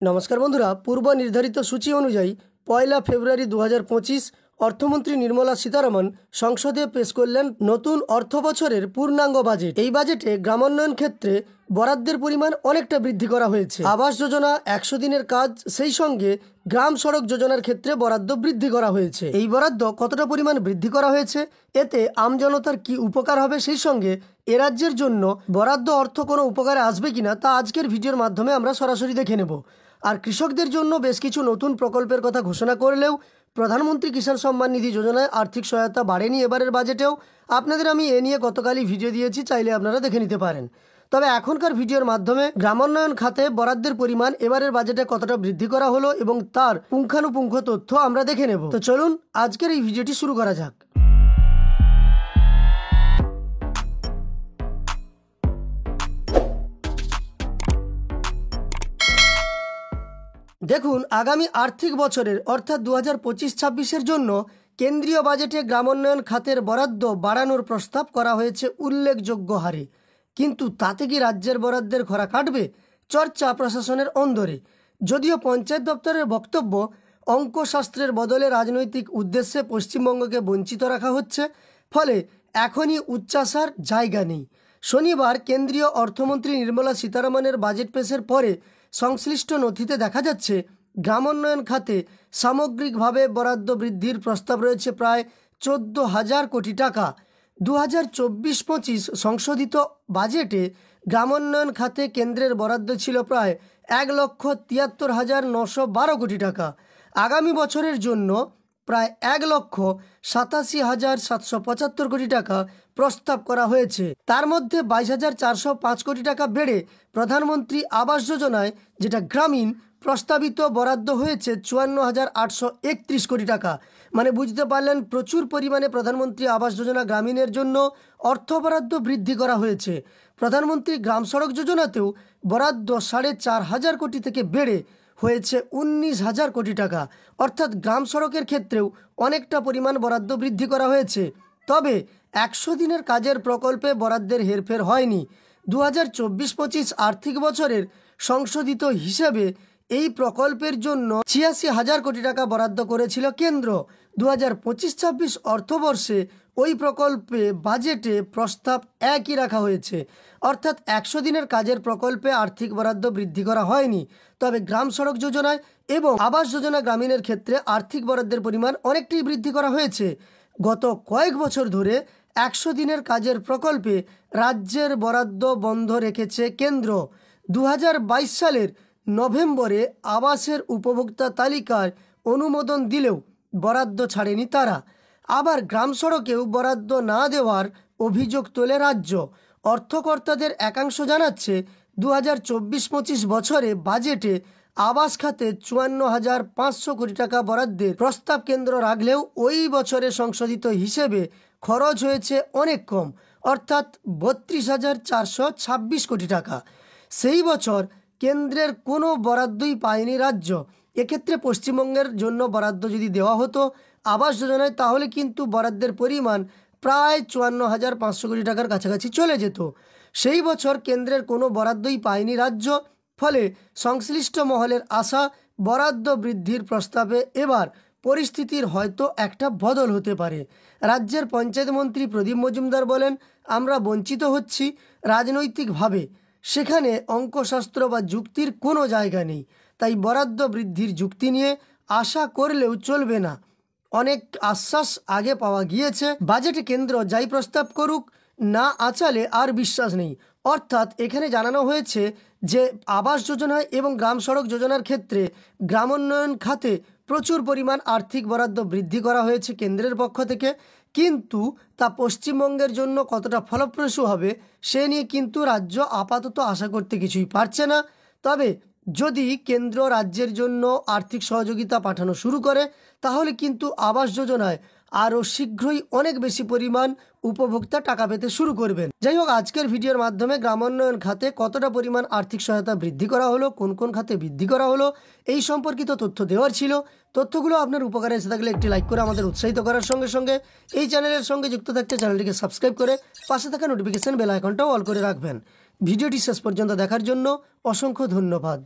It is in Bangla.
নমস্কার বন্ধুরা, পূর্ব নির্ধারিত সূচি অনুযায়ী 1 ফেব্রুয়ারি 2025 অর্থমন্ত্রী নির্মলা সীতারমণ সংসদে পেশ করলেন নতুন অর্থ বছরের পূর্ণাঙ্গ বাজেট। এই বাজেটে গ্রামোন্নয়ন ক্ষেত্রে বরাদ্দের পরিমাণ অনেকটা বৃদ্ধি করা হয়েছে। আবাস যোজনা, 100 দিনের কাজ, সেই সঙ্গে গ্রাম সড়ক যোজনার ক্ষেত্রে বরাদ্দ বৃদ্ধি করা হয়েছে। এই বরাদ্দ কতটা পরিমাণ বৃদ্ধি করা হয়েছে, এতে আমজনতার কি উপকার হবে, সেই সঙ্গে এ রাজ্যের জন্য বরাদ্দ অর্থ কোনো উপকারে আসবে কিনা তা আজকের ভিডিওর মাধ্যমে আমরা সরাসরি দেখে নেব। আর কৃষকদের জন্য বেশ কিছু নতুন প্রকল্পের কথা ঘোষণা করলেও প্রধানমন্ত্রী কিষাণ সম্মান নিধি যোজনায় আর্থিক সহায়তা বাড়েনি এবারের বাজেটেও। আপনাদের আমি এ নিয়ে গতকালই ভিডিও দিয়েছি, চাইলে আপনারা দেখে নিতে পারেন। তবে এখনকার ভিডিওর মাধ্যমে গ্রামোন্নয়ন খাতে বরাদ্দের পরিমাণ এবারের বাজেটে কতটা বৃদ্ধি করা হলো এবং তার পুঙ্খানুপুঙ্খ তথ্য আমরা দেখে নেব। তো চলুন আজকের এই ভিডিওটি শুরু করা যাক। দেখুন, আগামী আর্থিক বছরের অর্থাৎ 2025-26-এর জন্য কেন্দ্রীয় বাজেটে গ্রামোন্নয়ন খাতের বরাদ্দ বাড়ানোর প্রস্তাব করা হয়েছে উল্লেখযোগ্য হারে। কিন্তু তাতে কি রাজ্যের বরাদ্দের খরা কাটবে? চর্চা প্রশাসনের অন্দরে। যদিও পঞ্চায়েত দপ্তরের বক্তব্য, অঙ্কশাস্ত্রের বদলে রাজনৈতিক উদ্দেশ্যে পশ্চিমবঙ্গকে বঞ্চিত রাখা হচ্ছে, ফলে এখনই উচ্চাশার জায়গা নেই। শনিবার কেন্দ্রীয় অর্থমন্ত্রী নির্মলা সীতারমণের বাজেট পেশের পরে সংশ্লিষ্ট নথিতে দেখা যাচ্ছে গ্রামোন্নয়ন খাতে সামগ্রিকভাবে বরাদ্দ বৃদ্ধির প্রস্তাব রয়েছে প্রায় 14,000 কোটি টাকা। 2024-25 সংশোধিত বাজেটে গ্রামোন্নয়ন খাতে কেন্দ্রের বরাদ্দ ছিল প্রায় 1,73,912 কোটি টাকা। আগামী বছরের জন্য প্রায় 1,87,775 কোটি টাকা প্রস্তাব করা হয়েছে। তার মধ্যে 22,405 কোটি টাকা বেড়ে প্রধানমন্ত্রী আবাস যোজনায়, যেটা গ্রামীণ, প্রস্তাবিত বরাদ্দ হয়েছে 54,831 কোটি টাকা। মানে বুঝতে পারলেন, প্রচুর পরিমাণে প্রধানমন্ত্রী আবাস যোজনা গ্রামীণের জন্য অর্থ বরাদ্দ বৃদ্ধি করা হয়েছে। প্রধানমন্ত্রী গ্রাম সড়ক যোজনাতেও বরাদ্দ 4,500 কোটি থেকে বেড়ে হয়েছে 19,000 কোটি টাকা। অর্থাৎ গ্রাম সড়কের ক্ষেত্রেও অনেকটা পরিমাণ বরাদ্দ বৃদ্ধি করা হয়েছে। তবে 100 দিনের কাজের প্রকল্পে বরাদ্দের হেরফের হয়নি। 2024-25 আর্থিক বছরের সংশোধিত হিসেবে এই প্রকল্পের জন্য 86,000 কোটি টাকা বরাদ্দ করেছিল কেন্দ্র। 2025-26 অর্থবর্ষে ওই প্রকল্পে বাজেটে প্রস্তাব একই রাখা হয়েছে, অর্থাৎ 100 দিনের কাজের প্রকল্পে আর্থিক বরাদ্দ বৃদ্ধি করা হয়নি। তবে গ্রাম সড়ক যোজনায় এবং আবাস যোজনা গ্রামীণের ক্ষেত্রে আর্থিক বরাদ্দের পরিমাণ অনেকটাই বৃদ্ধি করা হয়েছে। গত কয়েক বছর ধরে 100 দিনের কাজের প্রকল্পে রাজ্যের বরাদ্দ বন্ধ রেখেছে কেন্দ্র। 2022 সালের নভেম্বরে আবাসের উপভোক্তা তালিকায় অনুমোদন দিলেও বরাদ্দ ছাড়েনি তারা। আবার গ্রাম সড়কেও বরাদ্দ না দেওয়ার অভিযোগ তোলে রাজ্য। অর্থকর্তাদের একাংশ জানাচ্ছে, 2024-25 বছরে বাজেটে আবাস খাতে 54,500 কোটি টাকা বরাদ্দের প্রস্তাব কেন্দ্র রাখলেও ওই বছরে সংশোধিত হিসেবে খরচ হয়েছে অনেক কম, অর্থাৎ 32,426 কোটি টাকা। সেই বছর কেন্দ্রের কোনো বরাদ্দই পায়নি রাজ্য। এক্ষেত্রে পশ্চিমবঙ্গের জন্য বরাদ্দ যদি দেওয়া হতো আবাস যোজনায়, তাহলে কিন্তু বরাদ্দের পরিমাণ প্রায় 54,500 কোটি টাকার কাছাকাছি চলে যেত। সেই বছর কেন্দ্রের কোনো বরাদ্দই পায়নি রাজ্য, ফলে সংশ্লিষ্ট মহলের আশা বরাদ্দ বৃদ্ধির প্রস্তাবে এবার পরিস্থিতির হয়তো একটা বদল হতে পারে। রাজ্যের পঞ্চায়েত মন্ত্রী প্রদীপ মজুমদার বলেন, আমরা বঞ্চিত হচ্ছি রাজনৈতিকভাবে, সেখানে অঙ্কশাস্ত্র বা যুক্তির কোনো জায়গা নেই। তাই বরাদ্দ বৃদ্ধির যুক্তি নিয়ে আশা করলেও চলবে না। অনেক আশ্বাস আগে পাওয়া গিয়েছে, বাজেটে কেন্দ্র যাই প্রস্তাব করুক, না আচালে আর বিশ্বাস নেই। অর্থাৎ এখানে জানানো হয়েছে যে আবাস যোজনা এবং গ্রাম সড়ক যোজনার ক্ষেত্রে গ্রামোন্নয়ন খাতে প্রচুর পরিমাণ আর্থিক বরাদ্দ বৃদ্ধি করা হয়েছে কেন্দ্রের পক্ষ থেকে, কিন্তু তা পশ্চিমবঙ্গের জন্য কতটা ফলপ্রসূ হবে সে নিয়ে কিন্তু রাজ্য আপাতত আশা করতে কিছুই পারছে না। তবে যদি কেন্দ্র রাজ্যের জন্য আর্থিক সহযোগিতা পাঠানো শুরু করে, তাহলে কিন্তু আবাস যোজনায় আরও শীঘ্রই অনেক বেশি পরিমাণ উপভোক্তা টাকা পেতে শুরু করবেন। যাই হোক, আজকের ভিডিওর মাধ্যমে গ্রামোন্নয়ন খাতে কতটা পরিমাণ আর্থিক সহায়তা বৃদ্ধি করা হলো, কোন কোন খাতে বৃদ্ধি করা হলো, এই সম্পর্কিত তথ্য দেওয়ার ছিল। তথ্যগুলো আপনার উপকারে এসে থাকলে একটি লাইক করে আমাদের উৎসাহিত করার সঙ্গে সঙ্গে এই চ্যানেলের সঙ্গে যুক্ত থাকতে চ্যানেলটিকে সাবস্ক্রাইব করে পাশে থাকা নোটিফিকেশন বেল আইকনটাও অল করে রাখবেন। ভিডিওটি শেষ পর্যন্ত দেখার জন্য অসংখ্য ধন্যবাদ।